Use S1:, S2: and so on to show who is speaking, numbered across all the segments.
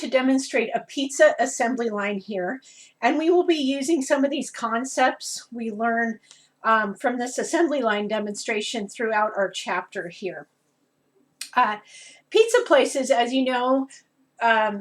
S1: to demonstrate a pizza assembly line here, and we will be using some of these concepts we learn from this assembly line demonstration throughout our chapter here. Pizza places, as you know,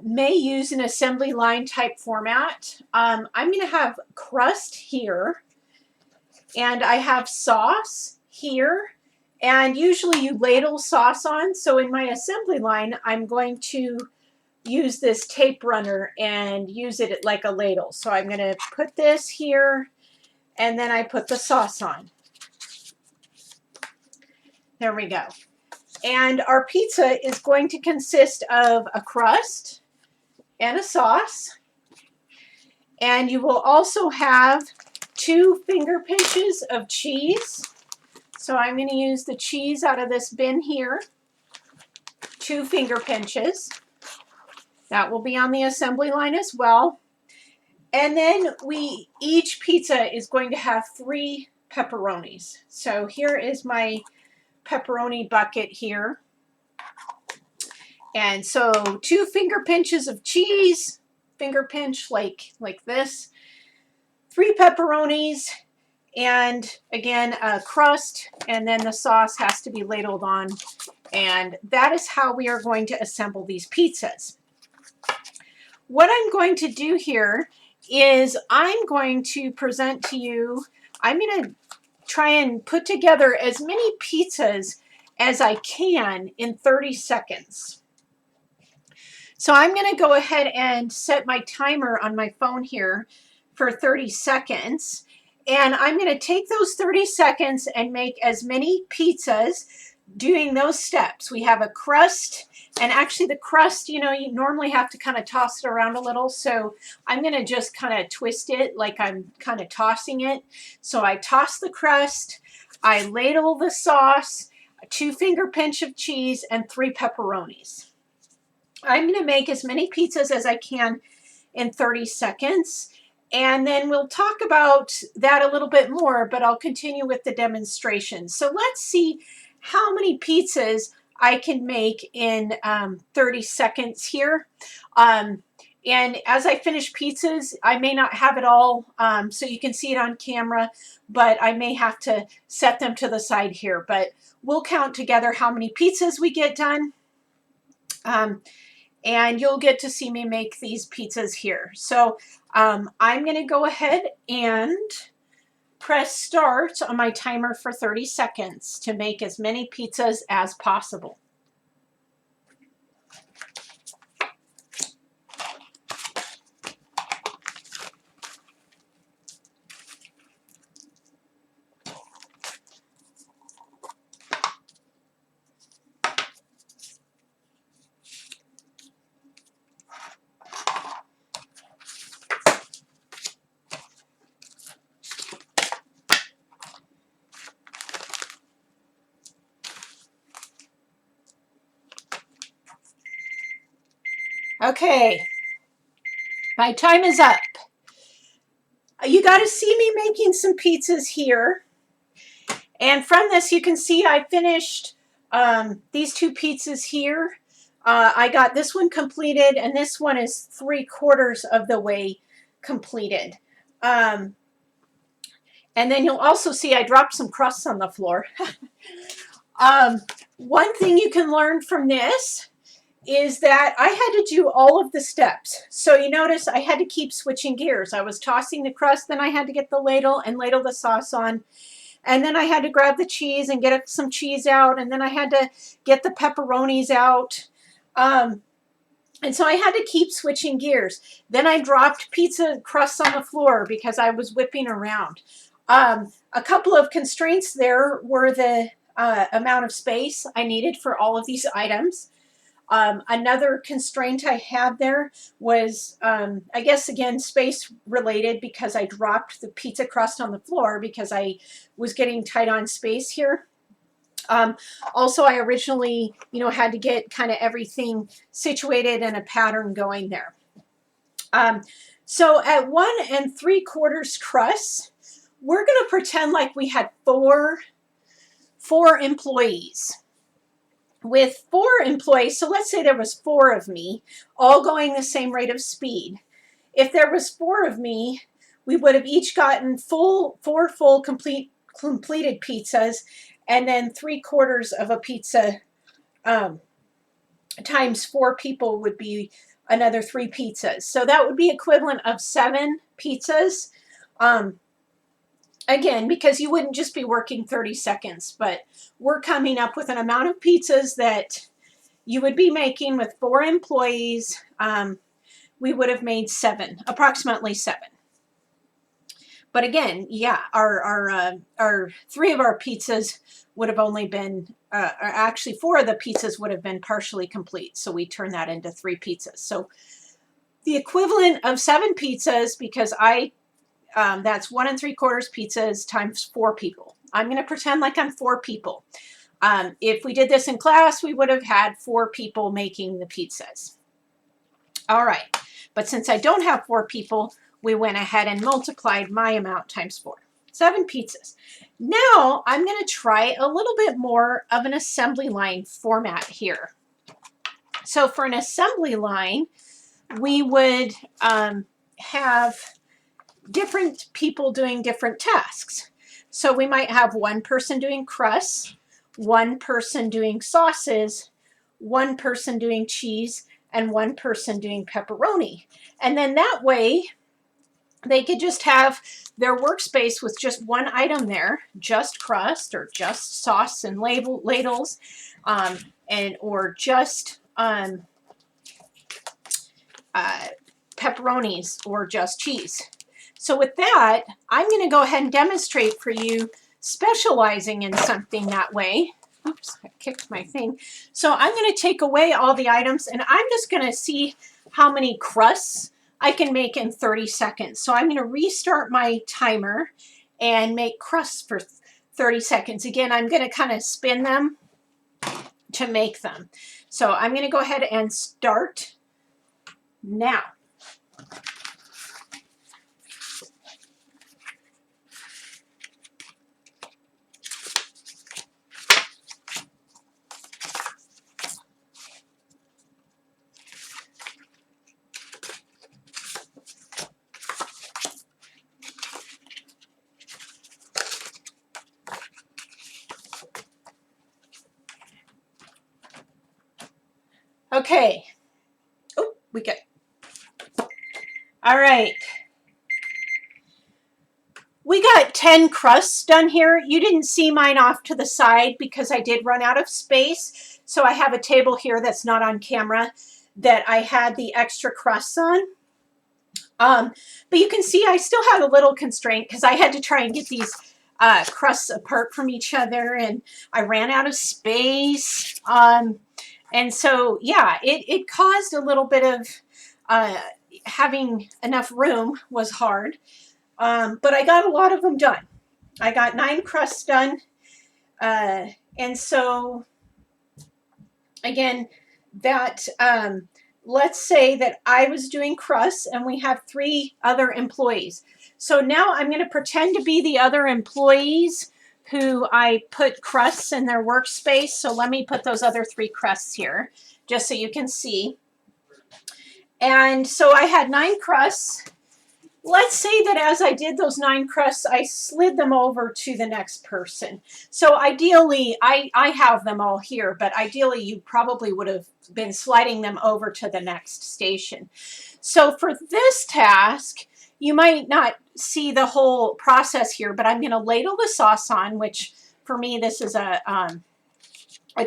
S1: may use an assembly line type format. I'm going to have crust here, and I have sauce here, and usually you ladle sauce on. So in my assembly line, I'm going to use this tape runner and use it like a ladle. So I'm going to put this here, and then I put the sauce on. There we go. And our pizza is going to consist of a crust and a sauce. And you will also have 2 finger pinches of cheese. So I'm going to use the cheese out of this bin here. 2 finger pinches. That will be on the assembly line as well. And then each pizza is going to have 3 pepperonis. So here is my pepperoni bucket here. And so 2 finger pinches of cheese, finger pinch like this, 3 pepperonis, and again a crust, and then the sauce has to be ladled on. And that is how we are going to assemble these pizzas. What I'm going to do here is I'm going to present to you, I'm going to try and put together as many pizzas as I can in 30 seconds. So I'm going to go ahead and set my timer on my phone here for 30 seconds. And I'm going to take those 30 seconds and make as many pizzas doing those steps. We have a crust, and actually the crust, you normally have to kind of toss it around a little. So I'm going to just kind of twist it like I'm kind of tossing it. So I toss the crust, I ladle the sauce, a 2 finger pinch of cheese, and 3 pepperonis. I'm going to make as many pizzas as I can in 30 seconds. And then we'll talk about that a little bit more, but I'll continue with the demonstration. So let's see how many pizzas I can make in 30 seconds here. And as I finish pizzas, I may not have it all so you can see it on camera, but I may have to set them to the side here. But we'll count together how many pizzas we get done. And you'll get to see me make these pizzas here. So I'm going to go ahead and press start on my timer for 30 seconds to make as many pizzas as possible. Okay, my time is up. You got to see me making some pizzas here. And from this, you can see I finished these 2 pizzas here. I got this one completed, and this one is 3/4 of the way completed. And then you'll also see I dropped some crusts on the floor. One thing you can learn from this is that I had to do all of the steps. So you notice I had to keep switching gears. I was tossing the crust, then I had to get the ladle and ladle the sauce on. And then I had to grab the cheese and get some cheese out. And then I had to get the pepperonis out. And so I had to keep switching gears. Then I dropped pizza crusts on the floor because I was whipping around. A couple of constraints there were the amount of space I needed for all of these items. Another constraint I had there was, I guess, again, space related because I dropped the pizza crust on the floor because I was getting tight on space here. Also, I originally, had to get kind of everything situated and a pattern going there. So at 1 3/4 crusts, we're going to pretend like we had four employees. with 4 employees, so let's say there was 4 of me, all going the same rate of speed. If there was 4 of me, we would have each gotten 4 full completed pizzas, and then 3/4 of a pizza times 4 people would be another 3 pizzas. So that would be equivalent of 7 pizzas. Again, because you wouldn't just be working 30 seconds, but we're coming up with an amount of pizzas that you would be making with 4 employees. We would have made 7, approximately 7. But again, yeah, our 3 of our pizzas would have only been, or actually 4 of the pizzas would have been partially complete. So we turn that into 3 pizzas. So the equivalent of 7 pizzas, because that's 1 3/4 pizzas times 4 people. I'm going to pretend like I'm 4 people. If we did this in class, we would have had 4 people making the pizzas. All right. But since I don't have 4 people, we went ahead and multiplied my amount times 4. 7 pizzas. Now I'm going to try a little bit more of an assembly line format here. So for an assembly line, we would have different people doing different tasks. So we might have 1 person doing crusts, 1 person doing sauces, 1 person doing cheese, and 1 person doing pepperoni. And then that way they could just have their workspace with just 1 item there, just crust or just sauce and ladles, or just pepperonis or just cheese. So with that, I'm going to go ahead and demonstrate for you specializing in something that way. Oops, I kicked my thing. So I'm going to take away all the items, and I'm just going to see how many crusts I can make in 30 seconds. So I'm going to restart my timer and make crusts for 30 seconds. Again, I'm going to kind of spin them to make them. So I'm going to go ahead and start now. Okay. Oh, we got. All right. We got 10 crusts done here. You didn't see mine off to the side because I did run out of space. So I have a table here that's not on camera that I had the extra crusts on. But you can see I still had a little constraint because I had to try and get these crusts apart from each other, and I ran out of space. And so, yeah, it caused a little bit of having enough room was hard. But I got a lot of them done. I got 9 crusts done. And so, again, that let's say that I was doing crusts and we have 3 other employees. So now I'm going to pretend to be the other employees who I put crusts in their workspace. So let me put those other 3 crusts here just so you can see. And so I had 9 crusts. Let's say that as I did those 9 crusts, I slid them over to the next person. So ideally, I have them all here, but ideally you probably would have been sliding them over to the next station. So for this task, you might not see the whole process here, but I'm going to ladle the sauce on, which for me, this is a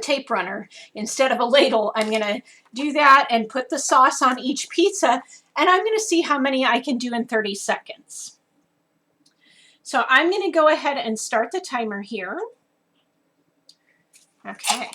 S1: tape runner. Instead of a ladle, I'm going to do that and put the sauce on each pizza, and I'm going to see how many I can do in 30 seconds. So I'm going to go ahead and start the timer here. Okay.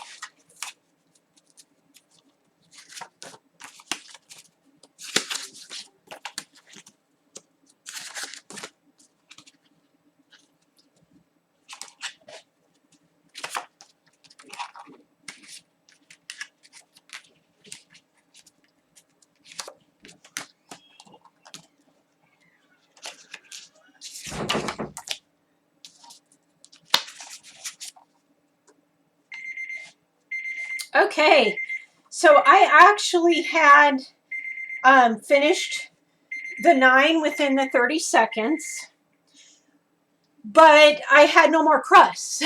S1: Okay, so I actually had finished the 9 within the 30 seconds, but I had no more crusts.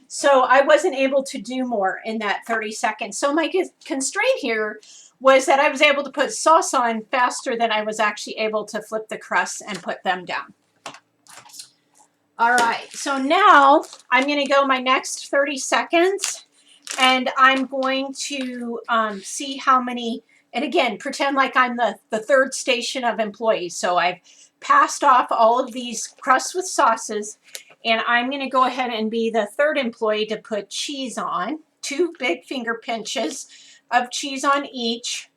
S1: So I wasn't able to do more in that 30 seconds. So my constraint here was that I was able to put sauce on faster than I was actually able to flip the crusts and put them down. All right, so now I'm going to go my next 30 seconds, and I'm going to see how many, and again, pretend like I'm the third station of employees. So I've passed off all of these crusts with sauces, and I'm going to go ahead and be the third employee to put cheese on, 2 big finger pinches of cheese on each,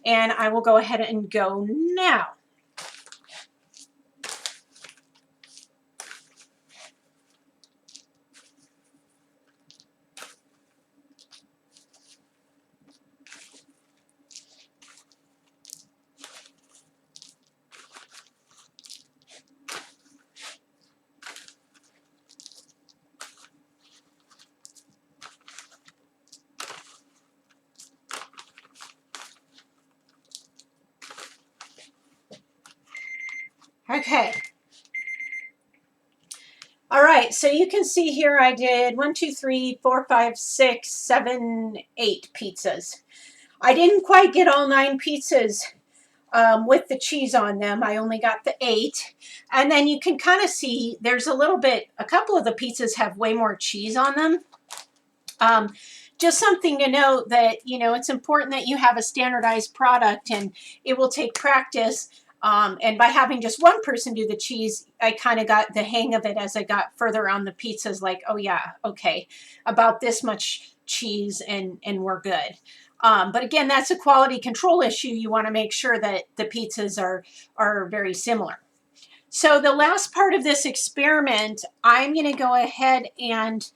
S1: and I will go ahead and go now. Okay. All right, so you can see here I did 1, 2, 3, 4, 5, 6, 7, 8 pizzas. I didn't quite get all 9 pizzas with the cheese on them. I only got the 8. And then you can kind of see there's a couple of the pizzas have way more cheese on them. Just something to note that, it's important that you have a standardized product, and it will take practice. And by having just one person do the cheese, I kind of got the hang of it as I got further on the pizzas, like, oh yeah, okay, about this much cheese and we're good. But again, that's a quality control issue. You want to make sure that the pizzas are very similar. So the last part of this experiment, I'm going to go ahead and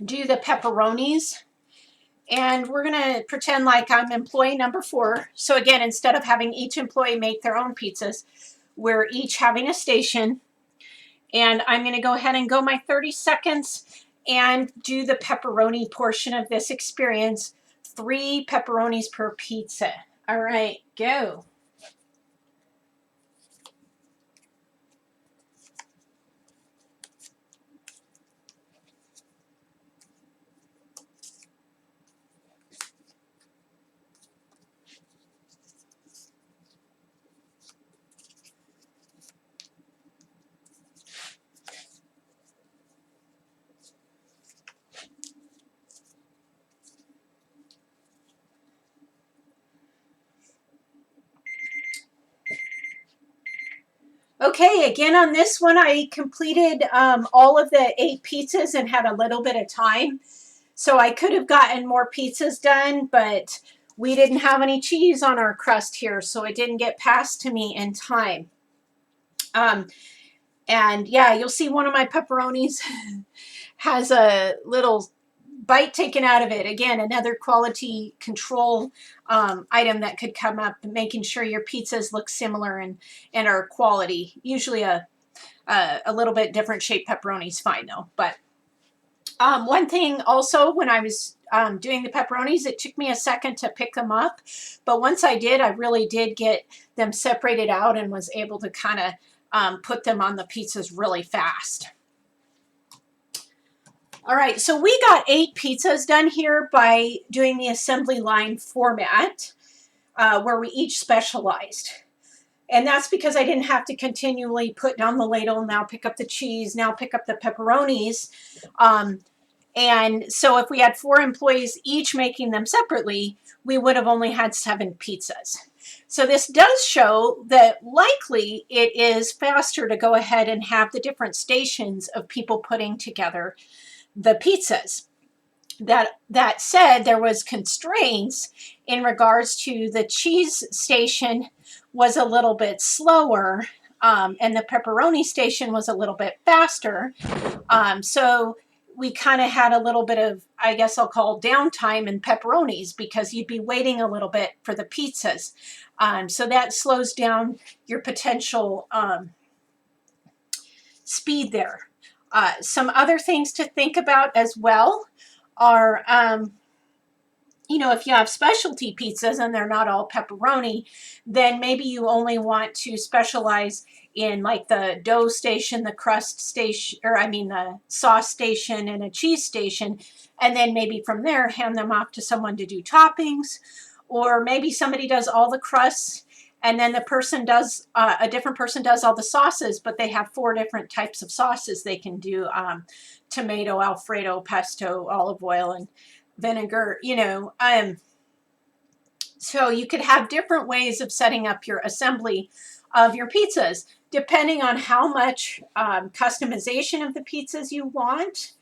S1: do the pepperonis. And we're going to pretend like I'm employee number 4. So again, instead of having each employee make their own pizzas, we're each having a station. And I'm going to go ahead and go my 30 seconds and do the pepperoni portion of this experience. 3 pepperonis per pizza. All right, go. Okay, again on this one, I completed all of the 8 pizzas and had a little bit of time. So I could have gotten more pizzas done, but we didn't have any cheese on our crust here, so it didn't get passed to me in time. And yeah, you'll see one of my pepperonis has a little bite taken out of it. Again, another quality control item that could come up, making sure your pizzas look similar and are quality. Usually a little bit different shaped pepperoni is fine though. But one thing also, when I was doing the pepperonis, it took me a second to pick them up. But once I did, I really did get them separated out and was able to kind of put them on the pizzas really fast. All right, so we got 8 pizzas done here by doing the assembly line format where we each specialized. And that's because I didn't have to continually put down the ladle, now pick up the cheese, now pick up the pepperonis. And so if we had 4 employees each making them separately, we would have only had 7 pizzas. So this does show that likely it is faster to go ahead and have the different stations of people putting together the pizzas. That said, there was constraints in regards to the cheese station was a little bit slower, and the pepperoni station was a little bit faster. So we kind of had a little bit of, I guess I'll call downtime in pepperonis, because you'd be waiting a little bit for the pizzas. So that slows down your potential speed there. Some other things to think about as well are know, if you have specialty pizzas and they're not all pepperoni, then maybe you only want to specialize in like the dough station, the crust station, or I mean the sauce station and a cheese station. And then maybe from there, hand them off to someone to do toppings. Or maybe somebody does all the crusts and then the person does, a different person does all the sauces, but they have 4 different types of sauces they can do. Tomato, Alfredo, pesto, olive oil, and vinegar, you know. So you could have different ways of setting up your assembly of your pizzas, depending on how much customization of the pizzas you want.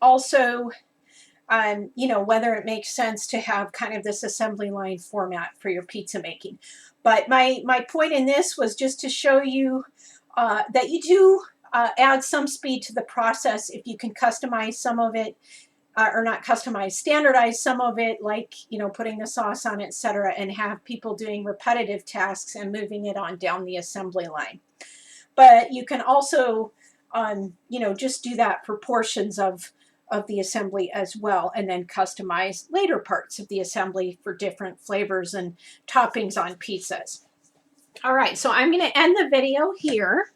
S1: Also, you know, whether it makes sense to have kind of this assembly line format for your pizza making. But my point in this was just to show you that you do add some speed to the process if you can customize some of it, or not customize, standardize some of it, like, you know, putting the sauce on, etc., and have people doing repetitive tasks and moving it on down the assembly line. But you can also, you know, just do that for portions of the assembly as well, and then customize later parts of the assembly for different flavors and toppings on pizzas. All right, so I'm going to end the video here.